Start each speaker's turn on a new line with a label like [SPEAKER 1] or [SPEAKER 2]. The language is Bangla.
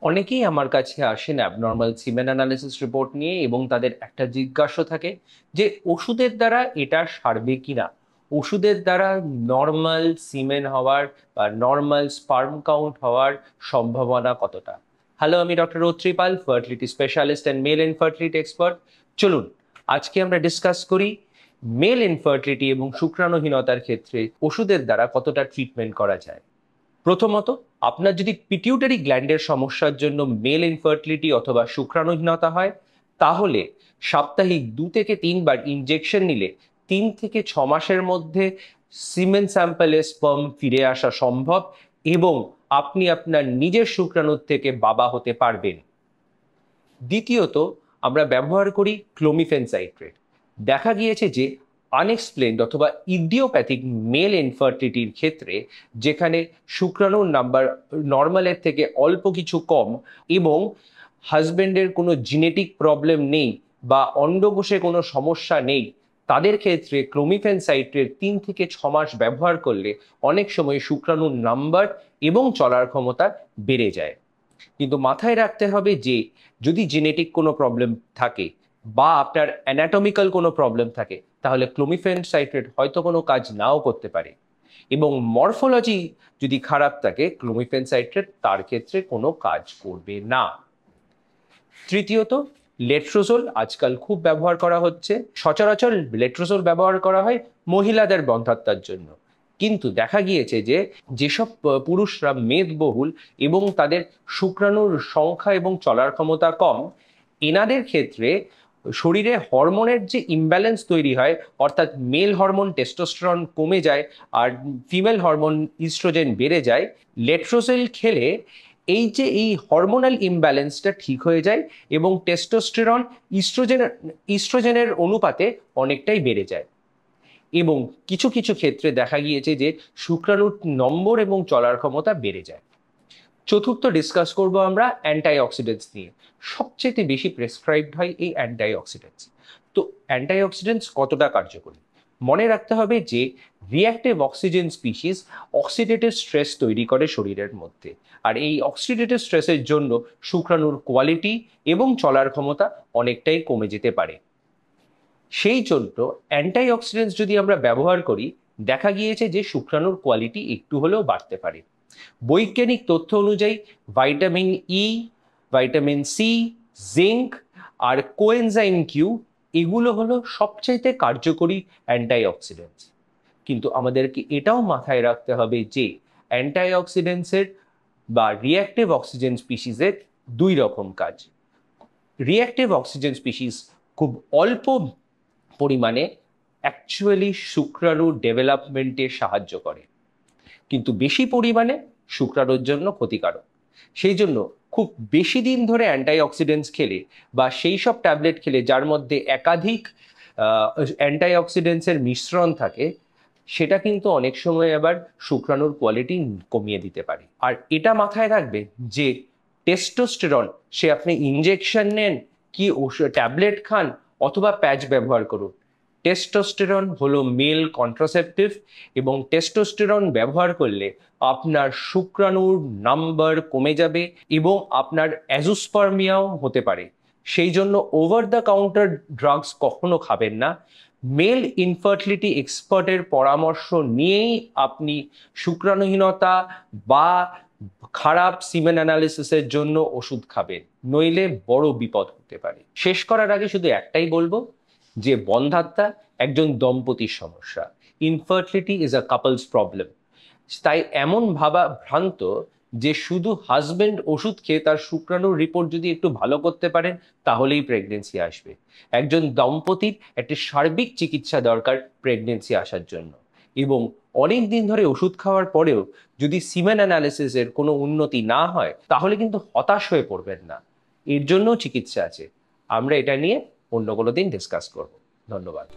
[SPEAKER 1] অনেকেই আমার কাছে আসেন অ্যাবনর্মাল সিমেন অ্যানালিসিস রিপোর্ট নিয়ে এবং তাদের একটা জিজ্ঞাসা থাকে যে ওষুধের দ্বারা এটা সারবে কিনা, ওষুধের দ্বারা নর্মাল সিমেন হওয়ার বা নর্মাল স্পার্ম কাউন্ট হওয়ার সম্ভাবনা কতটা। হ্যালো, আমি doctor Ratripal, fertility specialist and male infertility expert. চলুন আজকে আমরা ডিসকাস করি মেল ইনফার্টিলিটি এবং শুক্রাণুহীনতার ক্ষেত্রে ওষুধের দ্বারা কতটা ট্রিটমেন্ট করা যায়। প্রথমত, আপনার যদি পিটিউটারি গ্ল্যান্ডের সমস্যার জন্য মেল ইনফার্টিলিটি অথবা শুক্রাণুহীনতা হয়, তাহলে সাপ্তাহিক 2 থেকে 3 বার ইনজেকশন নিলে 3 থেকে 6 মাসের মধ্যে সিমেন স্যাম্পলে স্পার্ম ফিরে আসা সম্ভব এবং আপনি আপনার নিজের শুক্রাণুর থেকে বাবা হতে পারবেন। দ্বিতীয়ত, আমরা ব্যবহার করি ক্লোমিফেন সাইট্রেট। দেখা গিয়েছে যে আনএক্সপ্লেনড অথবা ইডিওপ্যাথিক মেল ইনফার্টিলিটির ক্ষেত্রে, যেখানে শুক্রাণুর নাম্বার নর্মালের থেকে অল্প কিছু কম এবং হাজবেন্ডের কোনো জেনেটিক প্রবলেম নেই বা অন্ডকোষে কোনো সমস্যা নেই, তাদের ক্ষেত্রে ক্লোমিফেন সাইট্রেট 3 থেকে 6 মাস ব্যবহার করলে অনেক সময় শুক্রাণুর নাম্বার এবং চলার ক্ষমতা বেড়ে যায়। কিন্তু মাথায় রাখতে হবে যে যদি জেনেটিক কোনো প্রবলেম থাকে বা আপনার অ্যানাটমিক্যাল কোনো প্রবলেম থাকে, তাহলে ক্লোমিফেন সাইট্রেট হয়তো কোনো কাজ নাও করতে পারে, এবং মরফোলজি যদি খারাপ থাকে ক্লোমিফেন সাইট্রেট তার ক্ষেত্রে কোনো কাজ করবে না। তৃতীয়ত, লেট্রোজোল আজকাল খুব ব্যবহার করা হচ্ছে। সচরাচর লেট্রোজোল ব্যবহার করা হয় মহিলাদের বন্ধ্যাত্বের জন্য, কিন্তু দেখা গিয়েছে যে যেসব পুরুষরা মেদবহুল এবং তাদের শুক্রাণুর সংখ্যা এবং চলার ক্ষমতা কম, এনাদের ক্ষেত্রে শরীরে হরমোনের যে ইমব্যালেন্স তৈরি হয়, অর্থাৎ মেল হরমোন টেস্টোস্টেরন কমে যায় আর ফিমেল হরমোন ইস্ট্রোজেন বেড়ে যায়, লেট্রোজেল খেলে এই হরমোনাল ইমব্যালেন্সটা ঠিক হয়ে যায় এবং টেস্টোস্টেরন ইস্ট্রোজেনের অনুপাতে অনেকটাই বেড়ে যায়। এবং কিছু কিছু ক্ষেত্রে দেখা গিয়েছে যে শুক্রাণুর নম্বর এবং চলার ক্ষমতা বেড়ে যায়। চতুর্থ, ডিসকাস করব আমরা অ্যান্টাইঅক্সিডেন্টস নিয়ে। সবচেয়ে বেশি প্রেসক্রাইবড হয় এই অ্যান্টাইঅক্সিডেন্টস। তো অ্যান্টাইঅক্সিডেন্টস কতটা কার্যকরী? মনে রাখতে হবে যে reactive oxygen species oxidative stress তৈরি করে শরীরের মধ্যে, আর এই অক্সিডেটিভ স্ট্রেসের জন্য শুক্রাণুর কোয়ালিটি এবং চলার ক্ষমতা অনেকটাই কমে যেতে পারে। সেই জন্য অ্যান্টাইঅক্সিডেন্টস যদি আমরা ব্যবহার করি, দেখা গিয়েছে যে শুক্রাণুর কোয়ালিটি একটু হলেও বাড়তে পারে। বৈজ্ঞানিক তথ্য অনুযায়ী vitamin E, vitamin C, zinc আর কোএনজাইম কিউ, এগুলো হলো সবচাইতে কার্যকরী অ্যান্টাইঅক্সিডেন্টস। কিন্তু আমাদেরকে এটাও মাথায় রাখতে হবে যে অ্যান্টাইঅক্সিডেন্টসের বা রিঅ্যাক্টিভ অক্সিজেন স্পিসিসের 2 রকম কাজ। রিঅ্যাক্টিভ অক্সিজেন স্পিসিস খুব অল্প পরিমাণে অ্যাকচুয়ালি শুক্রাণু ডেভেলপমেন্টে সাহায্য করে, কিন্তু বেশি পরিমাণে শুক্রাণুর জন্য ক্ষতিকারক। সেই জন্য খুব বেশি দিন ধরে অ্যান্টাইঅক্সিডেন্টস খেলে বা সেই সব ট্যাবলেট খেলে যার মধ্যে একাধিক অ্যান্টাইঅক্সিডেন্টসের মিশ্রণ থাকে, সেটা কিন্তু অনেক সময় আবার শুক্রাণুর কোয়ালিটি কমিয়ে দিতে পারে। আর এটা মাথায় রাখবে যে টেস্টোস্টেরন, সে আপনি ইনজেকশন নেন কি ট্যাবলেট খান অথবা প্যাচ ব্যবহার করুন, টেস্টোস্টেরন হলো মেল কন্ট্রাসেপটিভ এবং টেস্টোস্টেরন ব্যবহার করলে আপনার শুক্রাণুর নাম্বার কমে যাবে এবং আপনার অ্যাজোস্পার্মিয়াও হতে পারে। সেই জন্য ওভার দ্য কাউন্টার ড্রাগস কখনো খাবেন না। মেল ইনফার্টিলিটি এক্সপার্টের পরামর্শ নিয়েই আপনি শুক্রাণুহীনতা বা খারাপ সিমেন অ্যানালিসিসের জন্য ওষুধ খাবেন, নইলে বড় বিপদ হতে পারে। শেষ করার আগে শুধু একটাই বলবো যে বন্ধ্যাত্বা একজন দম্পতির সমস্যা। Infertility is a couples problem. তাই এমন ভাবা ভ্রান্ত যে শুধু হাজবেন্ড ওষুধ খেয়ে তার শুক্রাণুর রিপোর্ট যদি একটু ভালো করতে পারেন তাহলেই প্রেগনেন্সি আসবে। একজন দম্পতির একটি সার্বিক চিকিৎসা দরকার প্রেগনেন্সি আসার জন্য, এবং অনেক দিন ধরে ওষুধ খাওয়ার পরেও যদি সিমেন অ্যানালিসিসের কোনো উন্নতি না হয়, তাহলে কিন্তু হতাশ হয়ে পড়বেন না, এর জন্য চিকিৎসা আছে। আমরা এটা নিয়ে অন্য কোনো দিন ডিসকাস করব। ধন্যবাদ।